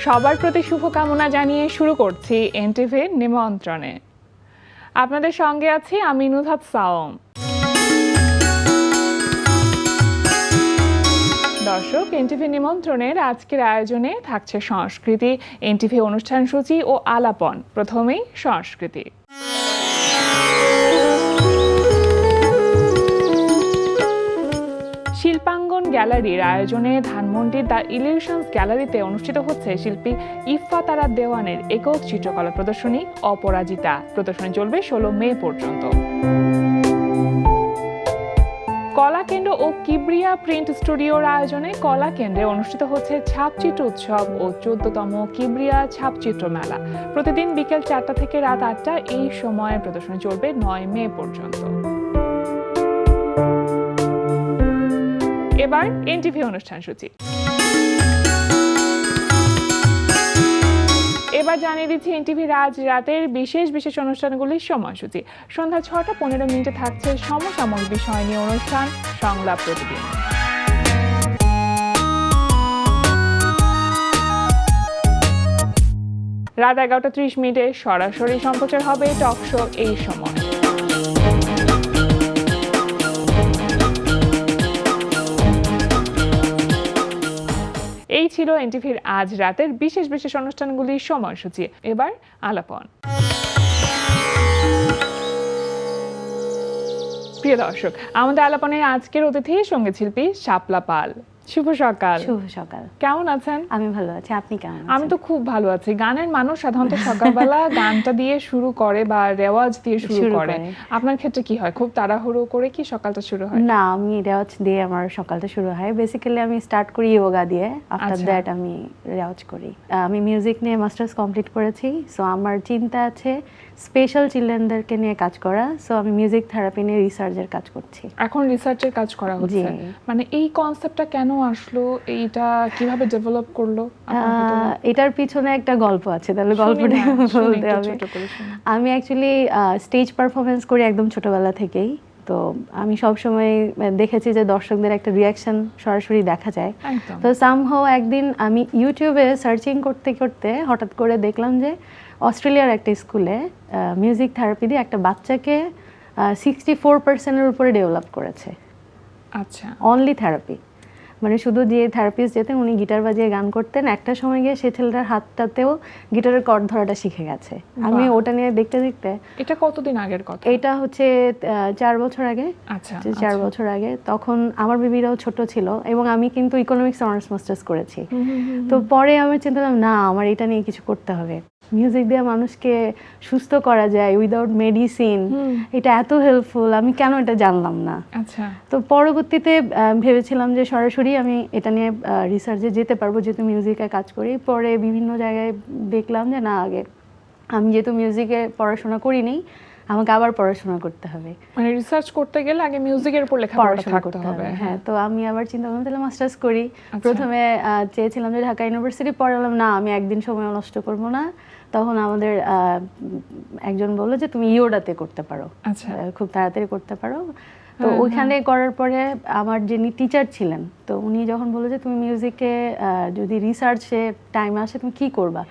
সবার প্রতি শুভকামনা জানিয়ে শুরু করছি এনটিভির নিমন্ত্রণে। আপনাদের সঙ্গে আছি আমি নুহাত সাওম। দর্শক, এনটিভি নিমন্ত্রণের আজকের আয়োজনে থাকছে সংস্কৃতি, এনটিভি অনুষ্ঠান সূচি ও আলাপন। প্রথমেই সংস্কৃতি। শিল্পাঙ্গন গ্যালারির আয়োজনে ধানমন্ডির দ্য ইলিউশনস গ্যালারিতে অনুষ্ঠিত হচ্ছে শিল্পী ইফফাত আরা দেওয়ানের একক চিত্রকলা প্রদর্শনী অপরাজিতা। প্রদর্শনী চলবে 16 মে পর্যন্ত। কলা কেন্দ্র ও কিবরিয়া প্রিন্ট স্টুডিওর আয়োজনে কলা কেন্দ্রে অনুষ্ঠিত হচ্ছে ছাপচিত্র উৎসব ও 14তম কিবরিয়া ছাপচিত্র মেলা। প্রতিদিন বিকেল 4টা থেকে রাত 8টা এই সময়ে প্রদর্শনী চলবে 9 মে পর্যন্ত। এবার এনটিভি অনুষ্ঠান সূচি। এবার জানিয়ে দিচ্ছি এনটিভির আজ রাতের বিশেষ বিশেষ অনুষ্ঠানগুলির সময়সূচি। সন্ধ্যা 6টা 15 থাকছে সমসাময়িক বিষয় নিয়ে অনুষ্ঠান সংলাপ প্রতিদিন। রাত 11টা 30 সরাসরি সম্প্রচার হবে টক শো এই সময়। এই ছিল এনটিভির আজ রাতের বিশেষ বিশেষ অনুষ্ঠানগুলির সময়সূচি। এবার আলাপন। প্রিয় দর্শক, আমাদের আলাপনের আজকের অতিথি সঙ্গীত শিল্পী শাপলা পাল। শুভ সকাল। শুভ সকাল। কেমন আছেন? আমি ভালো আছি, আপনি কেমন আছেন? আমি তো খুব ভালো আছি। গানের মানুষ সাধারণত সকালবেলা গানটা দিয়ে শুরু করে বা রেওয়াজ দিয়ে শুরু করে। আপনার ক্ষেত্রে কি হয়? খুব তাড়াহুড়ো করে কি সকালটা শুরু হয়? না, আমি রেওয়াজ দিয়ে আমার সকালটা শুরু হয়। বেসিক্যালি আমি স্টার্ট করি যোগা দিয়ে, আফটার দ্যাট আমি রেওয়াজ করি। আমি মিউজিক নিয়ে মাস্টার্স কমপ্লিট করেছি, সো আমার চিন্তা আছে স্পেশাল চিলড্রেনদেরকে নিয়ে কাজ করা। সো আমি মিউজিক থেরাপি নিয়ে রিসার্চের কাজ করছি। এখন রিসার্চের কাজ করা হচ্ছে। মানে এই কনসেপ্টটা কেন আসলো? এইটা কিভাবে ডেভেলপ করলো? এটার পিছনে একটা গল্প আছে, তাহলে গল্পটা বলতে হবে। আমি অ্যাকচুয়ালি স্টেজ পারফরমেন্স করি একদম ছোটবেলা থেকেই। তো আমি সবসময় দেখেছি যে দর্শকদের একটা রিয়াকশন সরাসরি দেখা যায়। তো সামহাও একদিন আমি ইউটিউবে সার্চিং করতে করতে হঠাৎ করে দেখলাম যে অস্ট্রেলিয়ার একটা স্কুলে মিউজিক থেরাপি দিয়ে একটা বাচ্চাকে 64%-এর উপরে ডেভেলপ করেছে। আচ্ছা, অনলি থেরাপি, মানে শুধু যে থেরাপিস্ট যেতেন উনি গিটার বাজিয়ে গান করতেন, একটা সময় গিয়ে সে ছেলেটার হাতটাতেও গিটারের কর্ড ধরাটা শিখে গেছে। আমি ওটা নিয়ে দেখতে দেখতে। এটা কতদিন আগের কথা? এটা হচ্ছে 4 বছর আগে। আচ্ছা, 4 বছর আগে। তখন আমার বেবিরাও ছোট ছিল এবং আমি কিন্তু ইকোনমিক্স অনার্স মাস্টার্স করেছি। তো পরে আমি চিন্তা করলাম না, আমার এটা নিয়ে কিছু করতে হবে। মিউজিক দিয়ে মানুষকে সুস্থ করা যায় উইদাউট মেডিসিন, এটা এত হেল্পফুল, আমি কেন এটা জানলাম না। আচ্ছা, তো পরবর্তীতে ভেবেছিলাম যে সরাসরি আমি এটা নিয়ে রিসার্চে যেতে পারবো, যেহেতু মিউজিকে কাজ করি। পরে বিভিন্ন জায়গায় দেখলাম যে না, আগে আমি যেহেতু মিউজিকে পড়াশোনা করিনি, আমাকে আবার পড়াশোনা করতে হবে। মানে রিসার্চ করতে গেলে আগে মিউজিকের উপর লেখাপড়া করতে হবে। হ্যাঁ, তো আমি আবার চিন্তা করলাম তাহলে মাস্টার্স করি। প্রথমে চেয়েছিলাম যে ঢাকা ইউনিভার্সিটি, পড়ালাম না, আমি একদিন সময় নষ্ট করব না। তখন আমাদের একজন বললো যে তুমি ইয়োডাতে করতে পারো, খুব তাড়াতাড়ি করতে পারো। তো ওইখানে করার পরে আমার যিনি টিচার ছিলেন, তো উনি যখন বললো যে তুমি মিউজিকে যদি রিসার্চে টাইম আসে তুমি কি করবা,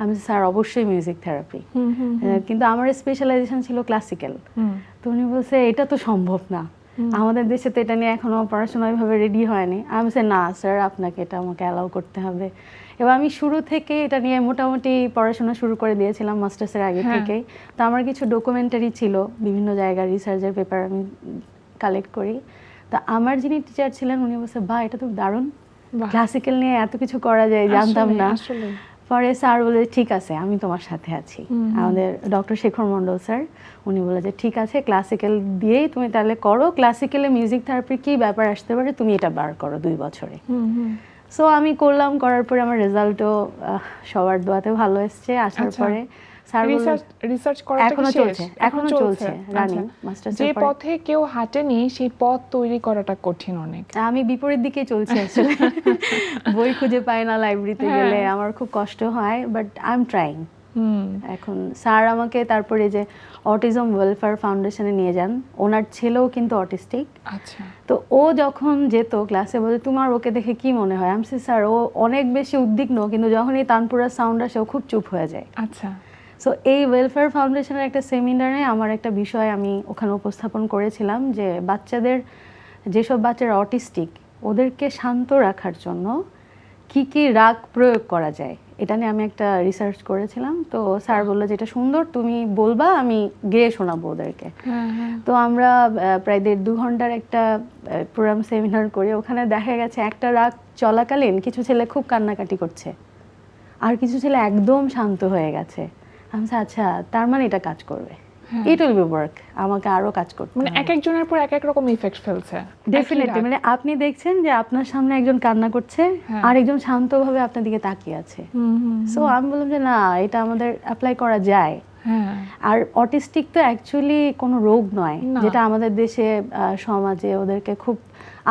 আমি স্যার অবশ্যই মিউজিক থেরাপি, কিন্তু আমার স্পেশালাইজেশন ছিল ক্লাসিক্যাল। তো উনি বলছে এটা তো সম্ভব না, আমাদের দেশে তো এটা নিয়ে এখনো পড়াশোনা ওইভাবে রেডি হয়নি। আমি বলছি না স্যার, আপনাকে এটা আমাকে অ্যালাউ করতে হবে। এবার আমি শুরু থেকে এটা নিয়ে মোটামুটি পড়াশোনা শুরু করে দিয়েছিলাম মাস্টার্সের আগে থেকেই। তো আমার কিছু ডকুমেন্টারি ছিল, বিভিন্ন জায়গায় রিসার্চের পেপার আমি কালেক্ট করি। তো আমার যিনি টিচার ছিলেন উনি বলছে বাহ, এটা তো দারুণ, ক্লাসিক্যাল নিয়ে এত কিছু করা যায়, জানতাম না। পরে স্যার বলে ঠিক আছে, আমি তোমার সাথে আছি। আমাদের ডক্টর শেখর মন্ডল স্যার, উনি বলে যে ঠিক আছে, ক্লাসিক্যাল দিয়েই তুমি তাহলে করো, ক্লাসিক্যালে মিউজিক থেরাপির কি ব্যাপার আসতে পারে তুমি এটা বার করো 2 বছরে। সো আমি করলাম, করার পরে আমার রেজাল্টও সবার দোয়াতে ভালো এসছে। আসার পরে স্যার রিসার্চ করাটা এখনো চলছে রানিং মাস্টার্স। যে পথে কেউ হাঁটেনি সেই পথ তৈরি করাটা কঠিন অনেক। আমি বিপরীত দিকে চলছি আসলে। বই খুঁজে পাই না লাইব্রেরিতে গেলে, আমার খুব কষ্ট হয়, বাট আই এম ট্রাইং। এখন স্যার আমাকে তারপরে যে অটিজম ওয়েলফেয়ার ফাউন্ডেশনে নিয়ে যান, ওনার ছেলেও কিন্তু অটিস্টিক। আচ্ছা। তো ও যখন যেত ক্লাসে বলে তোমার ওকে দেখে কি মনে হয়, আমি বলছি, স্যার ও অনেক বেশি উদ্বিগ্ন, কিন্তু যখনই তানপুরা সাউন্ড আসে ও খুব চুপ হয়ে যায়। আচ্ছা। সো এই ওয়েলফেয়ার ফাউন্ডেশনের একটা সেমিনারে আমার একটা বিষয় আমি ওখানে উপস্থাপন করেছিলাম যে বাচ্চাদের, যেসব বাচ্চারা অটিস্টিক ওদেরকে শান্ত রাখার জন্য কি কি রাগ প্রয়োগ করা যায়, এটা নিয়ে আমি একটা রিসার্চ করেছিলাম। তো স্যার বললো যে এটা সুন্দর, তুমি বলবা, আমি গেয়ে শোনাবো ওদেরকে। তো আমরা প্রায় 1.5-2 ঘন্টার একটা প্রোগ্রাম সেমিনার করি। ওখানে দেখা গেছে একটা রাগ চলাকালীন কিছু ছেলে খুব কান্নাকাটি করছে, আর কিছু ছেলে একদম শান্ত হয়ে গেছে। আমি বলছি, আচ্ছা তার মানে এটা কাজ করবে, ইট উইল বি ওয়ার্ক, আমাকে আরো কাজ করতে মানে হবে। এক একজনের পর এক এক রকম ইফেক্ট ফেলছে। ডেফিনেটলি, মানে আপনি দেখছেন যে আপনার সামনে একজন কান্না করছে, আর একজন শান্তভাবে আপনার দিকে তাকিয়ে আছে। সো আমি বললাম যে না, এটা আমাদের অ্যাপ্লাই করা যায়। আর অটিস্টিক তো অ্যাকচুয়ালি কোনো রোগ নয়, যেটা আমাদের দেশে সমাজে ওদেরকে খুব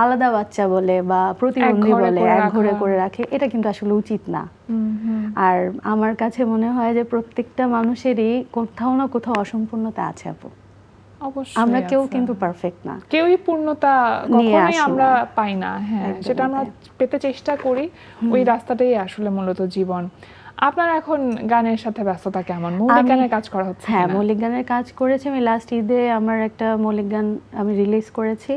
আলাদা বাচ্চা বলে বা প্রতিবন্ধী বলে একঘরে করে রাখে, এটা কিন্তু আসলে উচিত না। আর আমার কাছে মনে হয় যে প্রত্যেকটা মানুষেরই কোথাও না কোথাও অসম্পূর্ণতা আছে আপু। আমরা কেউ কিন্তু পারফেক্ট না, কেউই পূর্ণতা কখনোই আমরা পাই না। হ্যাঁ, সেটা আমরা পেতে চেষ্টা করি, ওই রাস্তাটাই আসলে মূলত জীবন। আপনার এখন গানের সাথে ব্যস্ততা কেমন? মৌলিক গানের কাজ করা হচ্ছে? হ্যাঁ, মৌলিক গানের কাজ করেছি আমি। লাস্ট ঈদে আমার একটা মৌলিক গান আমি রিলিজ করেছি।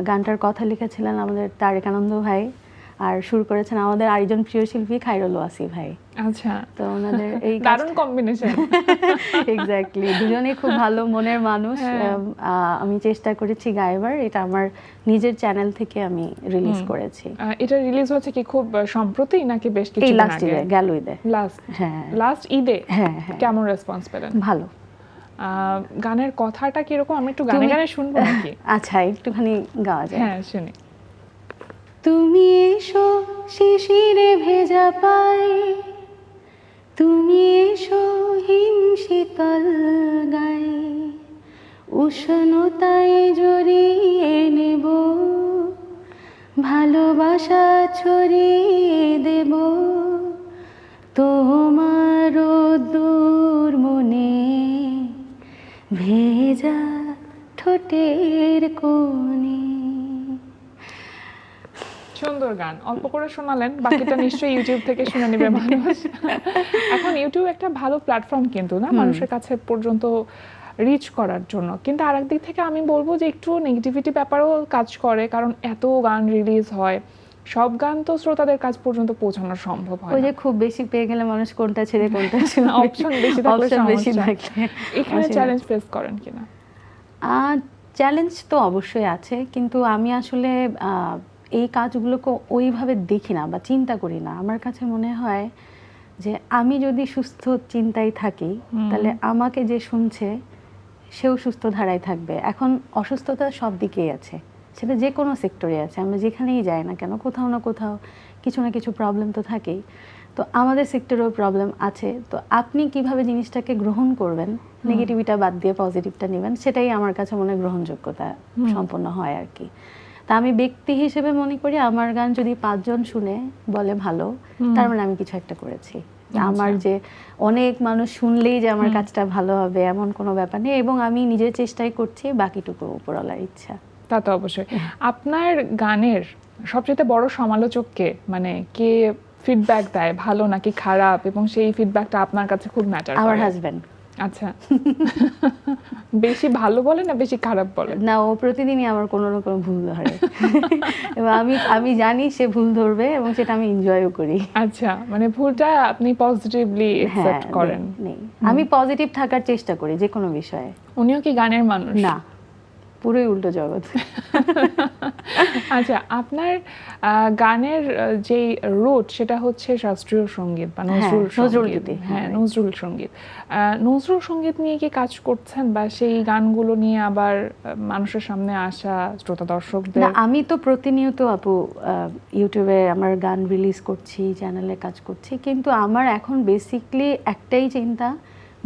গানটার কথা লিখেছিলেন আমাদের তারেক আনন্দ ভাই, আর সুর করেছেন আমাদের আরেকজন প্রিয় শিল্পী খায়রুল ওয়াসি ভাই। আচ্ছা, তো ওনাদের এই দারুণ কম্বিনেশন। এক্স্যাক্টলি, দুজনেই খুব ভালো মনের মানুষ। আমি চেষ্টা করেছি গাইবার, এটা আমার নিজের চ্যানেল থেকে আমি রিলিজ করেছি। এটা রিলিজ হচ্ছে কি খুব সম্প্রতি নাকি বেশ কিছুদিন আগে? লাস্ট ঈদে, গেল ঈদে। লাস্ট ঈদে? হ্যাঁ। কেমন রেসপন্স পেলেন? ভালো। গানের কথাটা কি রকম? আমি একটু গানে গানে শুনবো নাকি? আচ্ছা, একটুখানি গাওয়া যায়? হ্যাঁ, শুনি। তুমি এসো শিশিরে ভেজা পায়ে, তুমি এসো হিম শীতল গায়ে, উষ্ণতায় জড়িয়ে নেব, ভালোবাসা ছড়িয়ে দেব তোমার দূর মনে, ভেজা ঠোঁটের কোণে। সুন্দর গান, অল্প করে শোনালেন, বাকিটা নিশ্চয়ই ইউটিউব থেকে শুনে নেবে মানুষ। এখন ইউটিউব একটা ভালো প্ল্যাটফর্ম কিন্তু না, মানুষের কাছে পর্যন্ত রিচ করার জন্য। কিন্তু আরেক দিক থেকে আমি বলবো যে একটু নেগেটিভিটি ব্যাপারও কাজ করে, কারণ এত গান রিলিজ হয়, সব গান তো শ্রোতাদের কাছ পর্যন্ত পৌঁছানো সম্ভব হয় না। ওই যে খুব বেশি পেয়ে গেলে মানুষ কোনটা ছেড়ে কোনটা শুনবে, অপশন বেশি থাকলে সমস্যা। এখানে চ্যালেঞ্জ ফেস করেন কিনা? চ্যালেঞ্জ তো অবশ্যই আছে, কিন্তু আমি আসলে এই কাজগুলোকে ওইভাবে দেখি না বা চিন্তা করি না। আমার কাছে মনে হয় যে আমি যদি সুস্থ চিন্তায় থাকি, তাহলে আমাকে যে শুনছে সেও সুস্থ ধারায় থাকবে। এখন অসুস্থতা সব দিকেই আছে, সেটা যে কোনো সেক্টরে আছে। আমরা যেখানেই যাই না কেন, কোথাও না কোথাও কিছু না কিছু প্রবলেম তো থাকেই। তো আমাদের সেক্টরেও প্রবলেম আছে। তো আপনি কিভাবে জিনিসটাকে গ্রহণ করবেন, নেগেটিভিটা বাদ দিয়ে পজিটিভটা নেবেন, সেটাই আমার কাছে মনে গ্রহণযোগ্যতা সম্পন্ন হয় আর কি। তা আমি ব্যক্তি হিসেবে মনে করি আমার গান যদি 5 জন শুনে বলে ভালো, তার মানে আমি কিছু একটা করেছি। আমার যে অনেক মানুষ শুনলেই যে আমার কাজটা ভালো হবে এমন কোনো ব্যাপার নেই, এবং আমি নিজের চেষ্টাই করছি, বাকিটুকু উপরওয়ালার ইচ্ছা। তা তো অবশ্যই। আপনার গানের সবচেয়ে বড় সমালোচক কে? মানে কে ফিডব্যাক দেয়, ভালো নাকি খারাপ, এবং সেই ফিডব্যাকটা আপনার কাছে খুব ম্যাটার করে? আমার হাজবেন্ড। আচ্ছা। বেশি ভালো বলে না বেশি খারাপ বলে? না, ও প্রতিদিনই আমার কোনো না কোনো ভুল ধরে, এবং আমি জানি সে ভুল ধরবে, এবং সেটা আমি এনজয়ও করি। আচ্ছা, মানে ভুলটা আপনি পজিটিভলি অ্যাকসেপ্ট করেন? আমি পজিটিভ থাকার চেষ্টা করি যে কোনো বিষয়ে। উনিও কি গানের মানুষ? না, পুরোই উল্টো জগৎ। আচ্ছা, আপনার গানের যে রুট সেটা হচ্ছে শাস্ত্রীয় সঙ্গীত বা নজরুল সঙ্গীত। হ্যাঁ, নজরুল সঙ্গীত। নজরুল সঙ্গীত নিয়ে কি কাজ করছেন, বা সেই গানগুলো নিয়ে আবার মানুষের সামনে আসা শ্রোতা দর্শকদের? আমি তো প্রতিনিয়ত আপু ইউটিউবে আমার গান রিলিজ করছি, চ্যানেলে কাজ করছি, কিন্তু আমার এখন বেসিকলি একটাই চিন্তা,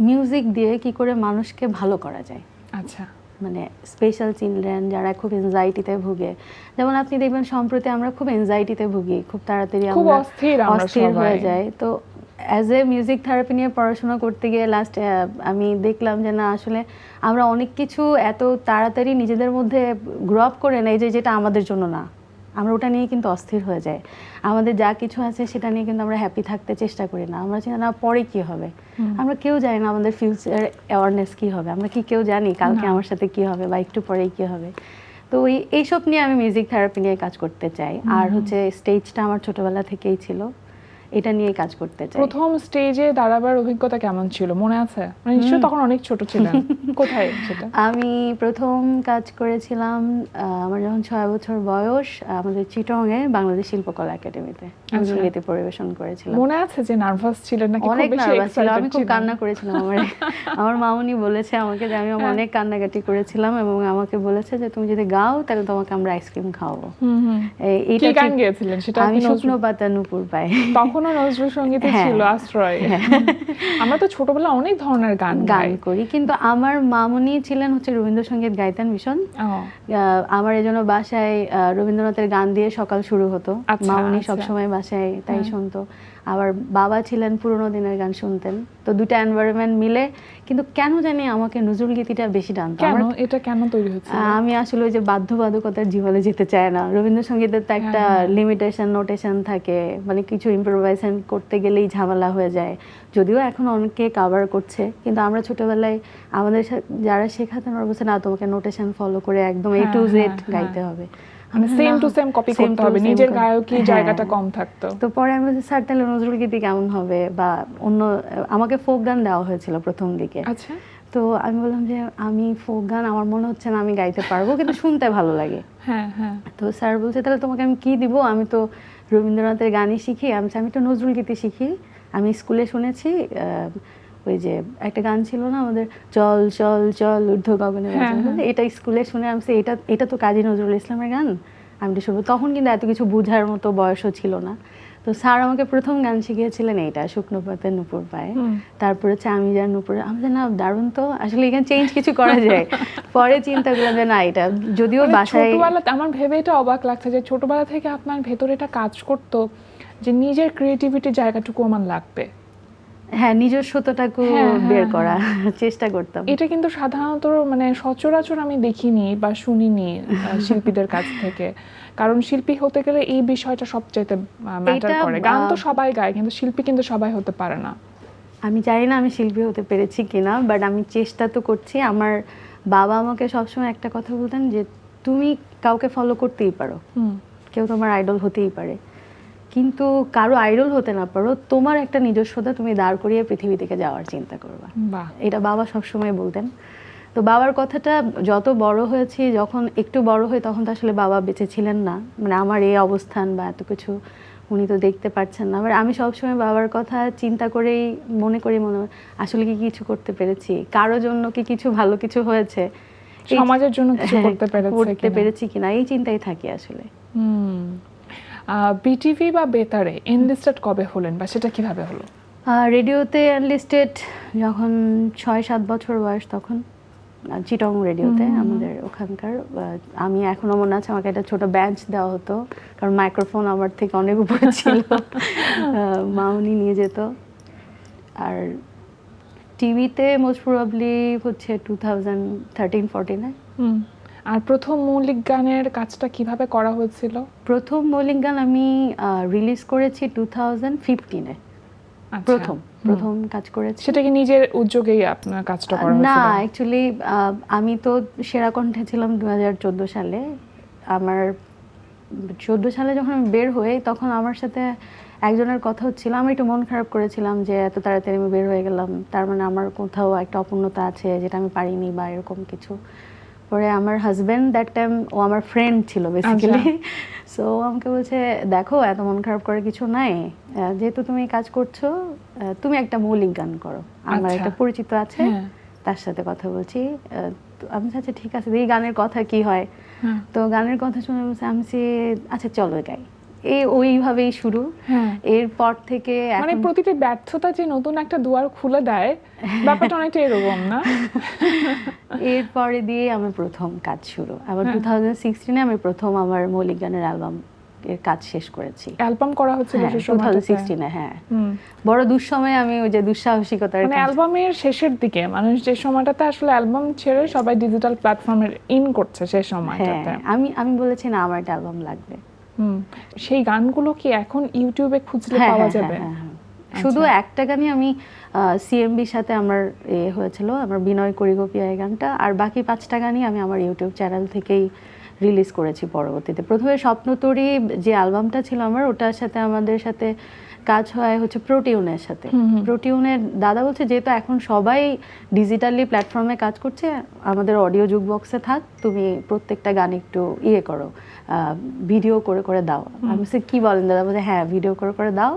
মিউজিক দিয়ে কি করে মানুষকে ভালো করা যায়। আচ্ছা, মানে স্পেশাল চিলড্রেন যারা খুব এনজাইটিতে ভুগে, যেমন আপনি দেখবেন সম্প্রতি আমরা খুব এনজাইটিতে ভুগি, খুব তাড়াতাড়ি আমরা অস্থির হয়ে যাই। তো অ্যাজ এ মিউজিক থেরাপি নিয়ে পড়াশোনা করতে গিয়ে লাস্ট আমি দেখলাম যে না আসলে আমরা অনেক কিছু এত তাড়াতাড়ি নিজেদের মধ্যে গ্রো আপ করে নেই যেটা আমাদের জন্য না, আমরা ওটা নিয়ে কিন্তু অস্থির হয়ে যাই। আমাদের যা কিছু আছে সেটা নিয়ে কিন্তু আমরা হ্যাপি থাকতে চেষ্টা করি না, আমরা চিন্তা না পরে কি হবে, আমরা কেউ জানি না আমাদের ফিউচার অ্যাওয়ারনেস কি হবে, আমরা কি কেউ জানি কালকে আমার সাথে কি হবে বা একটু পরেই কি হবে। তো এইসব নিয়ে আমি মিউজিক থেরাপি নিয়ে কাজ করতে চাই। আর হচ্ছে স্টেজটা আমার ছোটবেলা থেকেই ছিল, এটা নিয়ে কাজ করতে চাই। প্রথম স্টেজে দাঁড়াবার অভিজ্ঞতা কেমন ছিল মনে আছে? মানে নিশ্চয়ই তখন অনেক ছোট ছিলেন। কোথায় সেটা? আমি প্রথম কাজ করেছিলাম আমার যখন 6 বছর বয়স, আমাদের চিটংয়ে বাংলাদেশ শিল্পকলা একাডেমিতে নজরুলগীতি পরিবেশন করেছিলাম। মনে আছে যে নার্ভাস ছিলেন নাকি? অনেক খুব বেশি নার্ভাস ছিল, আমি খুব excited কান্না করেছিলাম। আমার মামুনি বলেছে আমাকে যে আমি অনেক কান্নাকাটি করেছিলাম এবং আমাকে বলেছে যে তুমি যদি গাও তাহলে তোমাকে আমরা আইসক্রিম খাওয়াবো। কি গান গেয়েছিলেন সেটা? আমি শুকনো পাতা নূপুর পাই। তখনও নজরুল সঙ্গীতই ছিল আশ্রয়। আমরা তো ছোটবেলা অনেক ধরনের গান করি, কিন্তু আমার মামুনি ছিলেন হচ্ছে রবীন্দ্রসঙ্গীত গাইতেন ভীষণ। আমার এজন্য বাসায় রবীন্দ্রনাথের গান দিয়ে সকাল শুরু হতো। মামুনি সবসময় বাসায় তাই শুনতো। আবার বাবা ছিলেন পুরোনো দিনের গান শুনতেন। তো দুটো এনভায়রনমেন্ট মিলে কিন্তু কেন জানি আমাকে নজরুল গীতিটা বেশি টানতো। এটা কেন তৈরি হচ্ছে? আমি আসলে ওই যে বাধ্যবাধকতার জীবনে যেতে চাই না। রবীন্দ্রসঙ্গীতের তো একটা লিমিটেশন নোটেশন থাকে, মানে কিছু ইম্প্রোভাইজেশন করতে গেলেই ঝামেলা হয়ে যায়। যদিও এখন অনেকে কভার করছে, কিন্তু আমরা ছোটবেলায় আমাদের যারা শেখাতেন ওরা বলছে না তোমাকে নোটেশন ফলো করে একদম A to Z গাইতে হবে, মানে সেম টু সেম কপি করতে হবে, নিজের গায়কী জায়গাটা কম থাকতো। তো পরে আমি বলছি স্যার তাহলে নজরুল গীতি কেমন হবে, বা অন্য আমাকে ফোক গান দেওয়া হয়েছিল প্রথম দিকে। আচ্ছা, তো আমি বললাম যে আমি ফোক গান আমার মনে হচ্ছে না আমি গাইতে পারবো, কিন্তু শুনতে ভালো লাগে। তো স্যার বলছে তাহলে তোমাকে আমি কি দিব, আমি তো রবীন্দ্রনাথের গানই শিখি। আমি তো নজরুল গীতি শিখি, আমি স্কুলে শুনেছি ওই যে একটা গান ছিল না আমাদের, চল চল চল ঊর্ধ্ব গগনে, এটা স্কুলে শুনে আমি এটা তো কাজী নজরুল ইসলামের গান, আমি তো শুনবো। তখন কিন্তু এত কিছু বোঝার মতো বয়সও ছিল না। তো স্যার আমাকে প্রথম গান শিখিয়েছিলেন এইটা, শুকনো পাতে নূপুর পায়। তারপরে হচ্ছে আমি যার নূপুর, আমি না দারুণ, তো আসলে এখানে চেঞ্জ কিছু করা যায়। পরে চিন্তা করলাম যে না এটা যদিও বাসায়, ছোটবেলাতে আমার ভেবে এটা অবাক লাগছে যে ছোটবেলা থেকে আপনার ভেতরে এটা কাজ করতো যে নিজের ক্রিয়েটিভিটির জায়গাটুকু আমার লাগবে। নিজস্বতাটাকে বের করা চেষ্টা করতাম। এটা কিন্তু সাধারণত মানে সচরাচর আমি দেখিনি বা শুনিনি শিল্পীদের কাছ থেকে, কারণ শিল্পী হতে গেলে এই বিষয়টা সবচেয়ে ম্যাটার করে। গান তো সবাই গায়, কিন্তু শিল্পী কিন্তু সবাই হতে পারে না। আমি জানি না আমি শিল্পী হতে পেরেছি কিনা, বাট আমি চেষ্টা তো করছি। আমার বাবা আমাকে সবসময় একটা কথা বলতেন যে তুমি কাউকে ফলো করতেই পারো, কেউ তোমার আইডল হতেই পারে, কিন্তু কারো আইডল হতে না পারো, তোমার একটা নিজস্বতা তুমি দাঁড় করিয়ে পৃথিবী থেকে যাওয়ার চিন্তা করবা। এটা বাবা সবসময় বলতেন। তো বাবার কথাটা যত বড় হয়েছি, যখন একটু বড় হই তখন তো আসলে বাবা বেঁচে ছিলেন না, মানে আমার এই অবস্থান বা এত কিছু উনি তো দেখতে পাচ্ছেন না। আমি সবসময় বাবার কথা চিন্তা করেই মনে আসলে কি কিছু করতে পেরেছি, কারো জন্য কি কিছু ভালো কিছু হয়েছে, সমাজের জন্য কিছু করতে পেরেছি কিনা, এই চিন্তাই থাকি আসলে। বিটিভি বা বেতারে এনলিস্টেড কবে হলেন বা সেটা কিভাবে হলো? রেডিওতে এনলিস্টেড যখন 6-7 বছর বয়স, তখন চিটং রেডিওতে আমাদের ওখানকার। আমি এখনো মনে আছে আমাকে একটা ছোট ব্যাচ দেওয়া হতো, কারণ মাইক্রোফোন আমার থেকে অনেক উপরে ছিল। মাউনি নিয়ে যেত। আর টিভিতে মোস্ট প্রবাবলি হচ্ছে 2013-14-এ। আর প্রথম মৌলিক গানের কাজটা কিভাবে করা হয়েছিল? প্রথম মৌলিক গান আমি রিলিজ করেছি 2015-এ। প্রথম কাজ করেছি। সেটা কি নিজের উদ্যোগেই আপনার কাজটা করা হয়েছিল? না, অ্যাকচুয়ালি আমি তো সেরা কণ্ঠে ছিলাম 2014 সালে। আমার 14 সালে যখন আমি বের হই, তখন আমার সাথে একজনের কথা হচ্ছিল, আমি একটু মন খারাপ করেছিলাম যে এত তাড়াতাড়ি আমি বের হয়ে গেলাম, তার মানে আমার কোথাও একটা অপূর্ণতা আছে যেটা আমি পারিনি বা এরকম কিছু। পরে আমার হাজব্যান্ড দ্যাট টাইম, ও আমার ফ্রেন্ড ছিল বেসিক্যালি, সো আমাকে বলছে দেখো এত মন খারাপ করার কিছু নাই, যেহেতু তুমি কাজ করছো তুমি একটা মৌলিক গান করো, আমার একটা পরিচিত আছে তার সাথে কথা বলছি। আমি আচ্ছা ঠিক আছে, এই গানের কথা কি হয়। তো গানের কথা শুনে বলছে, আমি আচ্ছা চলো গাই। ওইভাবেই শুরু। এরপর থেকে মানে প্রতিটি ব্যর্থতা যে নতুন একটা দুয়ার খুলে দেয়, ব্যাপারটা অনেকটা এরকম না? এরপরে দিয়ে আমার প্রথম কাজ শুরু। আবার 2016-এ আমি প্রথম আমার মৌলিক গানের অ্যালবাম এর কাজ শেষ করেছি। অ্যালবাম করা হচ্ছে হ্যাঁ, সে সময়টাতে? 2016 হ্যাঁ। বড় দুঃসময়ে আমি ওই যে দুঃসাহসিকতার মানে অ্যালবামের শেষের দিকে মানুষ যে সময়টাতে আসলে অ্যালবাম ছেড়ে সবাই ডিজিটাল প্ল্যাটফর্মের ইন করছে সেই সময়টাতে। হ্যাঁ, আমি বলেছি না আমার একটা অ্যালবাম লাগবে। সেই গানগুলো কি এখন ইউটিউবে খুঁজলে হ্যাঁ, পাওয়া হ্যাঁ, যাবে? হ্যাঁ, হ্যাঁ। শুধু একটা গানই আমি সিএমবির সাথে আমার হয়েছিল, আমার বিনয় করিগোপিয়া এই গানটা, আর বাকি 5টা গানই আমি আমার ইউটিউব চ্যানেল থেকেই রিলিজ করেছি পরবর্তীতে। প্রথমে স্বপ্নতরী যে অ্যালবামটা ছিল আমার, ওটার সাথে আমাদের সাথে কাজ হয় হচ্ছে প্রোটিউনের সাথে। প্রোটিউনের দাদা বলছে যেহেতু এখন সবাই ডিজিটালি প্ল্যাটফর্মে কাজ করছে, আমাদের অডিও জুক বক্সে থাক, তুমি প্রত্যেকটা গান একটু করো, ভিডিও করে করে দাও। আমি বলছি কি বলেন দাদা? বলছে হ্যাঁ ভিডিও করে করে দাও।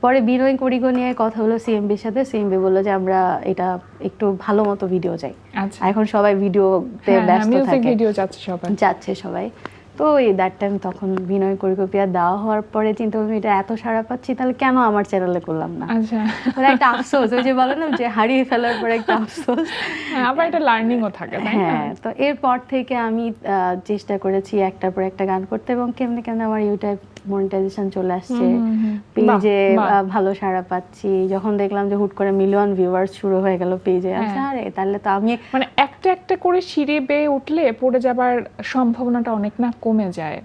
পরে বিনয় করিগো নিয়ে কথা হলো সিএমবির সাথে, সিএমবি বললো যে আমরা এটা একটু ভালো মতো ভিডিও চাই। আচ্ছা, এখন সবাই ভিডিওতে ব্যস্ত মিউজিক থাকে, ভিডিও যাচ্ছে সবাই। তো এই দ্যাট টাইম তখন বিনয় করিগোপিয়া দেওয়া হওয়ার পরে চিন্তা করলাম এটা এত সাড়া পাচ্ছি, তাহলে কেন আমার চ্যানেলে করলাম না? আচ্ছা, মানে একটা আফসোস, ওই যে বলে না যে হারিয়ে ফেলার পরে একটা আফসোস। আবার একটা লার্নিংও থাকে, তাই না? হ্যাঁ, তো এরপর থেকে আমি চেষ্টা করেছি একটার পর একটা গান করতে, এবং কেমনে কেমনে আমার ইউটিউব মনিটাইজেশন চলে আসছে, পেজে ভালো সাড়া পাচ্ছি। যখন দেখলাম যে হুট করে মিলিয়ন ভিউয়ার্স শুরু হয়ে গেল পেজে, আচ্ছা আরে তাহলে তো আমি মানে একটা একটা করে সিঁড়ি বেয়ে উঠলে পড়ে যাবার সম্ভাবনাটা অনেক না কমে যায়।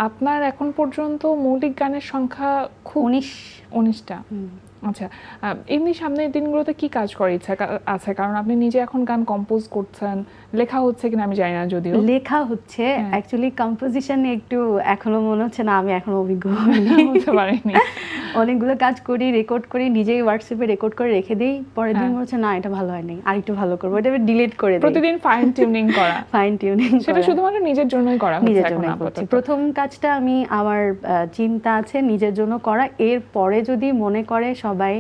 আপনার এখন পর্যন্ত মৌলিক গানের সংখ্যা খুব 19টা। আচ্ছা, এমনি সামনের দিনগুলোতে কি কাজ করার ইচ্ছা আছে? কারণ আপনি নিজে এখন গান কম্পোজ করছেন, লেখা হচ্ছে কিনা আমি জানি না, যদিও লেখা হচ্ছে। অ্যাকচুয়ালি কম্পোজিশন একটু এখনো মনে হচ্ছে না আমি এখনো অভিজ্ঞ হতে পারিনি। অনেকগুলো কাজ করি, রেকর্ড করি, নিজেই হোয়াটসঅ্যাপে রেকর্ড করে রেখে দিই, পরের দিন মনে হচ্ছে না এটা ভালো হয়নি, আর একটু ভালো করবো, এটা ডিলিট করে দিই। প্রতিদিন ফাইন টিউনিং করা। ফাইন টিউনিং সেটা শুধুমাত্র নিজের জন্যই করা হচ্ছে নিজের এখন জন্য আপাতত। প্রথম কাজটা আমি আমার চিন্তা আছে নিজের জন্য করা, এর পরে যদি মনে করে সবাই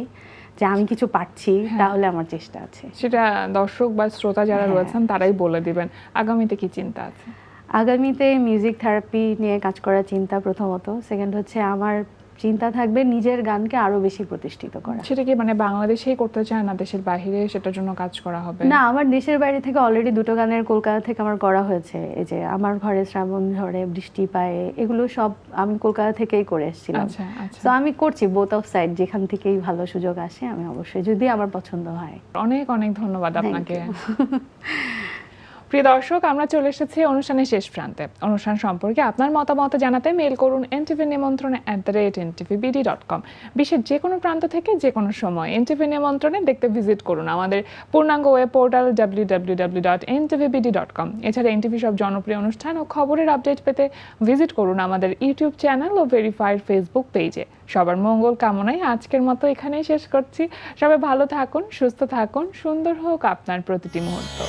যে আমি কিছু পারছি তাহলে আমার চেষ্টা আছে। সেটা দর্শক বা শ্রোতা যারা রয়েছেন তারাই বলে দিবেন। আগামীতে কি চিন্তা আছে? আগামীতে মিউজিক থেরাপি নিয়ে কাজ করার চিন্তা প্রথমত। সেকেন্ড হচ্ছে আমার চিন্তা থাকবে নিজের গানকে আরো বেশি প্রতিষ্ঠিত করা। সেটা কি মানে বাংলাদেশেই করতে চায় না দেশের বাইরে সেটার জন্য কাজ করা হবে? না, আমার দেশের বাইরে থেকে অলরেডি 2টো গানের কলকাতা থেকে আমার করা হয়েছে। এই যে আমার ঘরে শ্রাবণ ঝরে, বৃষ্টি পায়ে, এগুলো সব আমি কলকাতা থেকেই করে এসেছিলাম। আচ্ছা আচ্ছা। তো আমি করছি বোথ অফ সাইড, যেখান থেকেই ভালো সুযোগ আসে আমি অবশ্যই, যদি আমার পছন্দ হয়। অনেক অনেক ধন্যবাদ আপনাকে। প্রিয় দর্শক, আমরা চলে এসেছি অনুষ্ঠানের শেষ প্রান্তে। অনুষ্ঠান সম্পর্কে আপনার মতামত জানাতে মেইল করুন ntvnimontrone@ntvbd.com। বিশ্বের যে কোনো প্রান্ত থেকে যে কোনো সময় এনটিভি নিমন্ত্রণে দেখতে ভিজিট করুন আমাদের পূর্ণাঙ্গ ওয়েব পোর্টাল www.ntvbd.com। এছাড়া এনটিভি সব জনপ্রিয় অনুষ্ঠান ও খবরের আপডেট পেতে ভিজিট করুন আমাদের ইউটিউব চ্যানেল ও ভেরিফাইড ফেসবুক পেজে। সবার মঙ্গল কামনায় আজকের মতো এখানেই শেষ করছি। সবাই ভালো থাকুন, সুস্থ থাকুন, সুন্দর হোক আপনার প্রতিটি মুহূর্ত।